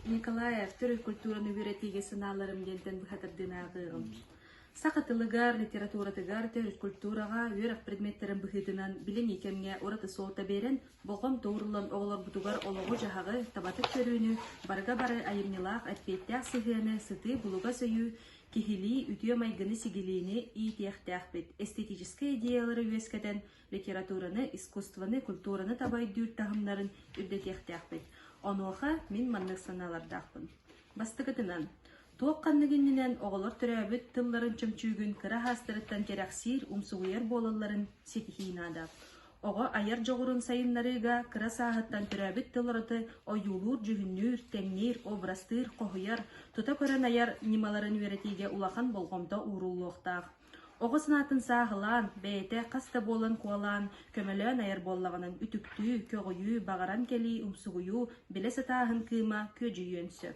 Николаев, түрік культураны үйретеге сыналарым дентен бұхатырдың ағығым. Сақатылыгар, литературатыгар, түрік культураға, өрік предметтерін бұхидынан білен екемге ораты соғыта берен, болғам тоғырлан оғылар бұтугар олығы жағағы табатық көріні, барға бары айымнылақ, әтпеттәқ сығыны, сыты, бұлыға сөйі, кехили, үтіе майгыны сигилини итияқтақпет. Эстетический идеялары өскеден литератураны, искусстваны, культураны табай дүр тағымнарын үрдетияқтақпет. Онуға мен маннық саналардақпын. Бастығытынан, тоққаннығыннен оғылар түрәбіт тылларын чымчүйгін кыра хастырыттан керақсир, умсуғыер болаларын сетихинадап. Oğa ayar жоғырын сайынларыга кыра саһыттан түрәбит тылырыты ойулур, жүгүннүр, теңнир, обрастыр, қоһуяр, тута көрөн аяр нималарын үеретиге улахан болгомда урулуқтақ. Оға сынатын сағылан, бәйті, қаста болын куалан, көмелен аяр боллағының үтүктүү, көгүйүү, бағаран кели, умсугую, білесі тағын кыма, көжүйөнсі.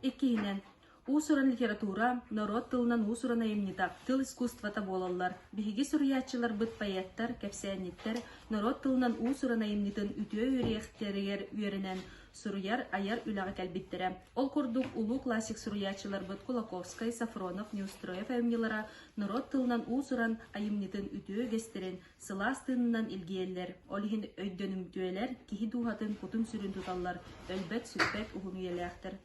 Иккиһинен Усуран литература, народ тылынан усуран айымнитак, тыл искусствата болалар. Биһиги сурьячылар быт паяттар, кепсәнниттер, народ тылынан усуран айымнитын үтүө үрехтеригер үеринен сурьяр аяр үләгә кәлбиттере. Ол курдук улуу классик сурьячылар быт Кулаковскай, Сафронов, Неустроев айымнилара народ тылынан усуран айымнитын үтүө гестерин, сылас тынынан илгиеллер. Олихин өйдөнүм түелер, кихи дуһатын кутун сүрүн туталлар, өлбәт сүппәт ухун үеләхтер.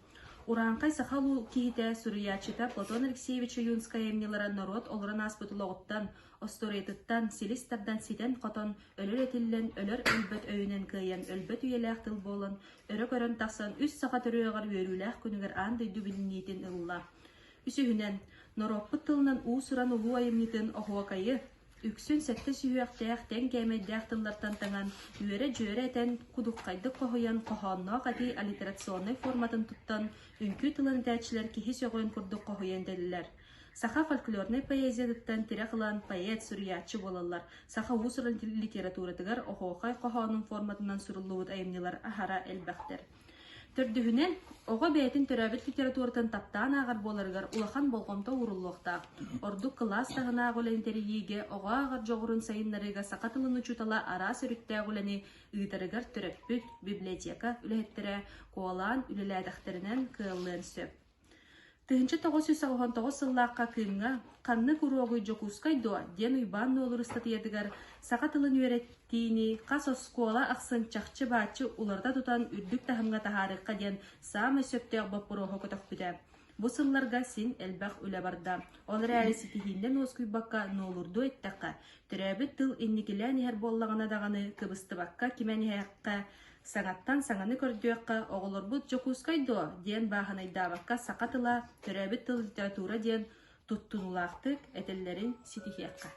Уранкай сахалу кихите сурьячита Платон Алексеевич Юнская эмнелара народ олран аспытылоғыттан, осторетыттан, селистердан ситен қотон, өлөр етілен, өлөр өлбөт өйінен кыйын, өлбөт үйеләқ тыл болын, өрі көрін тақсан, үс сақа түріғар өріләқ күнігер аңды дүбілінейтін ылла. Үсігінен, нароппы тылынан уысыран улу айымнетін оғуакайы, үксін сәтті сүйіқтәқ тән кәмәддәқ тыллартан таңан, үйері жөрі әтән кудуққайды қоғыян қоғанна қати аллитерационный форматын тұттан, үнкі тылын тәтшілер кихи сөғойын күрдік қоғыян дәлілер. Саха фольклорный поэзиядыттан тирә қылан поэт сурьячы болалар. Саха усырын литературатыгар оғуақай қоғанын форматынан сұрылуыд айымнелар ахара әлбәқтер. Төрдүһүнен ого бәйтин төрәбит литературатан таптан агар боларыгар улахан болгомто уруллуқта. Орду класс тағына агулентериге ого агар жоғырын сайынларыга сақатылын учутала ара сөрүттә агулени ыйтарыгар төрөппүт библиотека үләһеттере куалан үлеләдәхтеринен кыллын сөп. Тыгынчы 999 сыллаққа кыйынга қанны күруогы жокускай дуа ден уйбанны олыр статьядыгар сақатылын үйреттиini қас оскуала ақсын чақчы бачы уларда тутан үрдік тахымға тахарыққа ден самы сөптеғ баппырохо көтөкпүдә. Бу сылларга син элбах үлә барда. Ол реалиси тихинден оскуйбакка нолурду эттәкка. Төрәбит тыл инникилән һәр боллагына даганы кыбыстыбакка кимәнихәкка саңаттан саңаны көрдүөкка оголорбут жокускайдо диэн бааханайдаабакка сакатыла төрәбит тыл литература диэн туттунулаактык этеллерин ситихиакка.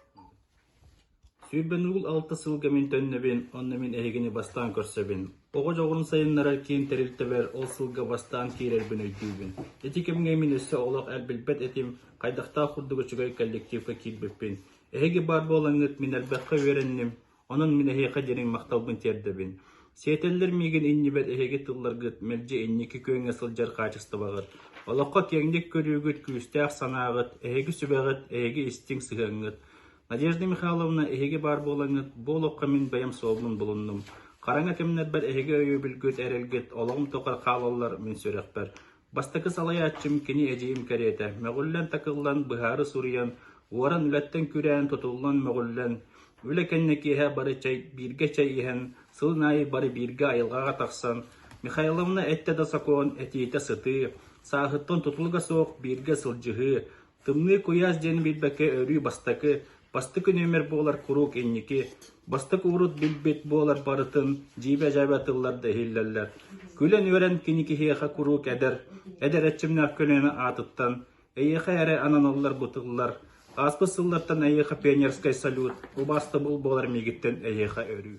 Сүйбен ул 6 сылга мин төннебин, онна мин эһигини бастан көрсөбин. Ого жогурун сайыннара кийин терилтебер, ол сылга бастан кийрербин өйдүүбин. Этикемге мин өссө олок элбилбет этим кайдакта хурдугучугай коллективга кийбеппин. Эһиги бар болаңыт мин элбекке веренним, онун мин эһига дерин макталбын тердебин. Сетеллер миген иннибет эһиги тылларгыт мелже инники көңө сылжар качыстыбагыт. Олокко кеңдик көрүүгүт күстәк санаагыт, эһиги сүбөгыт, эһиги истиң сыгаңыт. Надежда Михайловна эһиги бар болаңыт, болокка мин баям сообун булуннум. Караңа кемнербер эһиги өйү билгүт эрелгит,ологум токар калалар мин сөрөкпер. Бастакы салаячым кини эжейим керете, мөгүллен такыллан быхары сурыян, уаран үлеттен күрән тутуллан мөгүллен. Үлекеннекиһә бары чай, бирге чай иһен, сылнайы бары бирге айылғаға тақсан. Михайловна әтті да сакон, әтейті сыты, сағыттан тутулға соқ, бирге сылжығы. Тымны куяз ден билбәке өрі бастакы, бастыкы нөмер болар курук энники, бастык урут билбет болар барытын, жибе жабатылар да хилләлләр. Күлен өрен киникиһеха курук әдер, әдер әтчімнәр көлені атыттан, әйеха әрі ананоллар бутыллар. Аспы сыллаттан әйеха пионерскай салют, убасты бұл болар мегіттен әйеха өрі.